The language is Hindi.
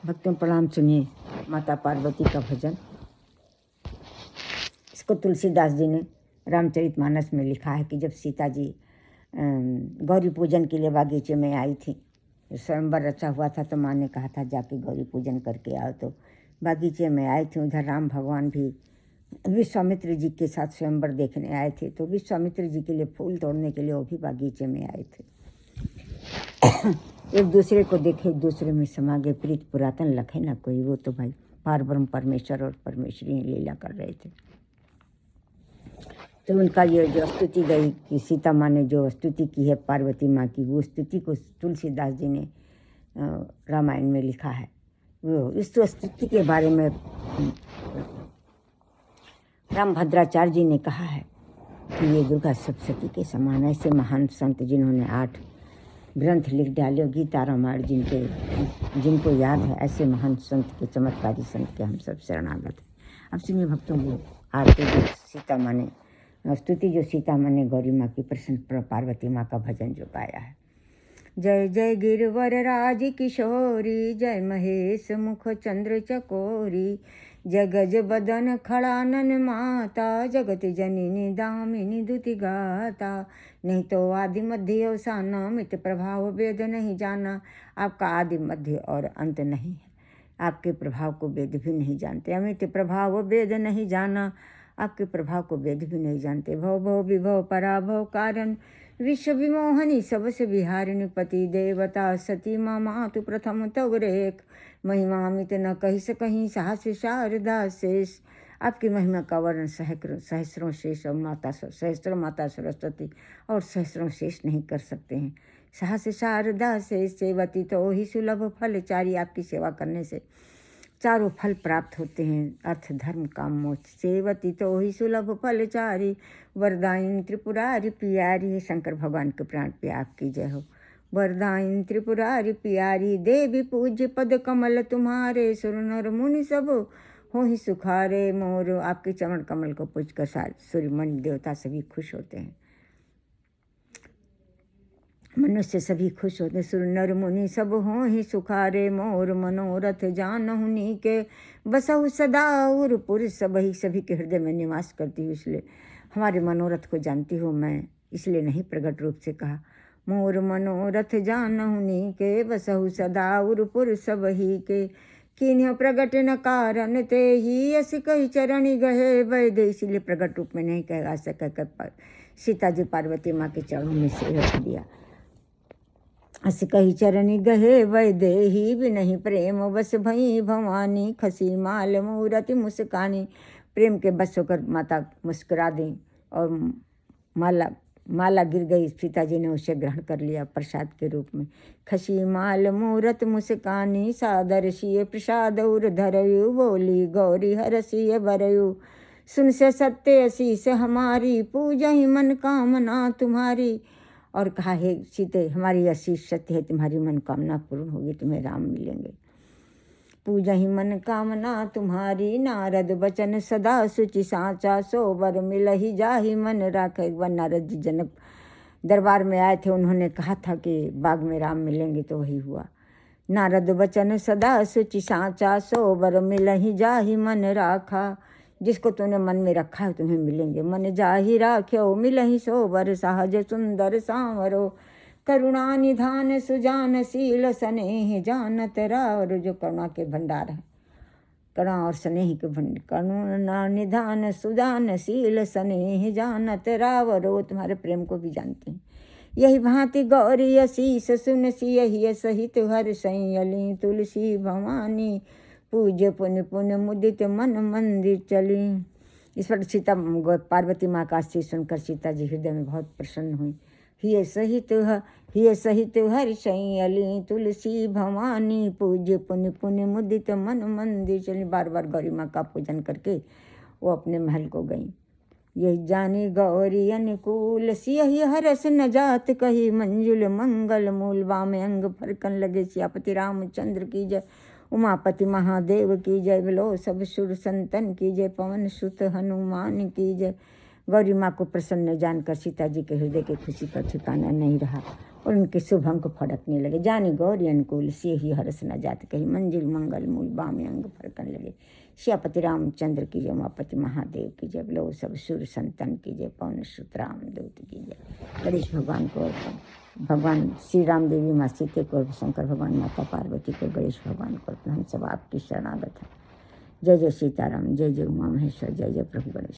भक्तों प्रणाम। सुनिए माता पार्वती का भजन। इसको तुलसीदास जी ने रामचरितमानस में लिखा है कि जब सीता जी गौरी पूजन के लिए बागीचे में आई थी, स्वयंवर रचा हुआ था, तो माँ ने कहा था जाके गौरी पूजन करके आओ। तो बागीचे में आए थे। उधर राम भगवान भी विश्वामित्र जी के साथ स्वयंवर देखने आए थे, तो विश्वामित्र जी के लिए फूल तोड़ने के लिए वो भी बागीचे में आए थे। एक दूसरे को देखे, एक दूसरे में समा गए, प्रीत पुरातन लखे ना कोई। वो तो भाई पारब्रह्म परमेश्वर और परमेश्वरी लीला कर रहे थे। तो उनका ये जो स्तुति गई कि सीता माँ ने जो स्तुति की है पार्वती माँ की, वो स्तुति को तुलसीदास जी ने रामायण में लिखा है। वो इस स्तुति के बारे में रामभद्राचार्य जी ने कहा है कि ये दुर्गा सप्तशती के समान। ऐसे महान संत जिन्होंने 8 ग्रंथ लिख डाले, गीता रामायण जिनको याद है, ऐसे महान संत के, चमत्कारी संत के हम सब शरणागत हैं। अब सुनिए भक्तों, वो आरती जो सीता माँ ने स्तुति जो सीता माँ ने गौरी माँ की प्रसन्न पार्वती माँ का भजन जो गाया है। जय जय गिरवर राज किशोरी, जय महेश मुख चंद्र चकोरी, जगज बदन खड़ानन माता, जगत जननी दामिनी दुति गाता। नहीं तो आदि मध्य अवसाना, मित प्रभाव वेद नहीं जाना। आपका आदि मध्य और अंत नहीं है, आपके प्रभाव को वेद भी नहीं जानते। अमित प्रभाव वेद नहीं जाना, आपके प्रभाव को वेद भी नहीं जानते। भव भव विभव पराभव कारण, विश्व विमोहनी सबसे विहारिणी, पति देवता सती माँ मातु प्रथम तव रेख। महिमा अमित न कही सकहीं, साहस शारदा शेष। आपकी महिमा का वर्णन सहस्रों शेष और सहस्रों माता सरस्वती और सहस्रों शेष नहीं कर सकते हैं। साहस शारदा शेष, सेवती तो ही सुलभ फलचारी। आपकी सेवा करने से चारों फल प्राप्त होते हैं, अर्थ धर्म काम मोक्ष। सेवती तो ही सुलभ फलचारी, वरदायिनी त्रिपुरारी प्यारी। शंकर भगवान के प्राण पे आपकी जय हो। वरदायिनी त्रिपुरारी प्यारी, देवी पूज्य पद कमल तुम्हारे, सुर नर मुनि सब हो ही सुखारे मोर। आपके चरण कमल को पूज कर सूर्य मन देवता सभी खुश होते हैं, मनुष्य सभी खुश होते। सुर नर मुनि सब हो ही सुखारे मोर, मनोरथ जानहुनी के बसहु सदा उरपुर। सभी के हृदय में निवास करती हूँ, इसलिए हमारे मनोरथ को जानती हूँ मैं, इसलिए नहीं प्रकट रूप से कहा। मोर मनोरथ जानहुनी के बसहु सदा उरपुर सबही के, किन्ह प्रगट न कारण ते ही अस कही चरणी गहे वैद। इसीलिए प्रगट रूप में नहीं कह सका। सीता जी पार्वती माँ के चरणों में सिर रख दिया। अस कही चरणी गहे वैदेही, बिनहि प्रेम बस भई भवानी, खसी माल मूरति मुस्कानी। प्रेम के बस होकर माता मुस्कुरा दी और माला गिर गई। सीता जी ने उसे ग्रहण कर लिया प्रसाद के रूप में। खसी माल मूरत मुस्कानी, सादर सिय प्रसाद उर धरयु, बोली गौरी हरसिय भरयु। सुन से सत्य असीस हमारी, पूजा ही मन कामना तुम्हारी। और कहा, हे सीते हमारी आशीष सत्य है, तुम्हारी मनोकामना पूर्ण होगी, तुम्हें राम मिलेंगे। पूजा ही मन कामना तुम्हारी, नारद बचन सदा सुचि साचा, सोबर मिल ही जाहि मन राख। एक बार नारद जी जनक दरबार में आए थे, उन्होंने कहा था कि बाग में राम मिलेंगे, तो वही हुआ। नारद बचन सदा सुचि साचा, सोबर मिल ही जाहि मन राखा। जिसको तूने मन में रखा है तुम्हें मिलेंगे। मन जाहि राख्यो मिलहि सोबर, सहज सुंदर सांवरो, करुणा निधान सुजान शील, स्नेह जानत रावर। जो करुणा के भंडार है, करुणा और स्नेह के भंडार, करुणा निधान सुजान शील, स्नेह जानत रावर। वो तुम्हारे प्रेम को भी जानते हैं। यही भांति गौरी असीस सुन सियहि, सहित हर सैयली तुलसी भवानी, पूज्य पुण्य पुण्य मुदित मन मंदिर चली। इस पर सीता पार्वती माँ का आशीष सुनकर सीता जी हृदय में बहुत प्रसन्न हुई। हिय सहित हर शैली तुलसी भवानी, पूज्य पुण्य पुण्य मुदित मन मंदिर चली। बार बार गौरी माँ का पूजन करके वो अपने महल को गई। यही जानी गौरी अनुकूल, सियहि हरस न जात कही, मंजुल मंगल मूल। बामे अंग फरकन लगे, सियापति रामचंद्र की जय, उमापति महादेव की जय। बिलो सब सुर संतन की जय, पवन सुत हनुमान की जय। गौरी माँ को प्रसन्न जानकर सीता जी के हृदय की खुशी का ठिकाना नहीं रहा और उनके शुभ अंक फड़कने लगे। जानी गौरी अनुकूल से ही हरस न जात कही, मंजिल मंगल मूल बामे अंग फड़कने लगे। श्यापति रामचंद्र की जय, उमापति महादेव की जय, लो सब सूर संतन की जय, पवन सुत राम दूत की जय। गणेश भगवान को भगवान श्री राम देवी माँ सीते को, शंकर भगवान माता पार्वती को, गणेश भगवान को, हम सब आपकी शरणागत हैं। जय जय सीताराम, जय जय उमा महेश्वर, जय जय प्रभु गणेश।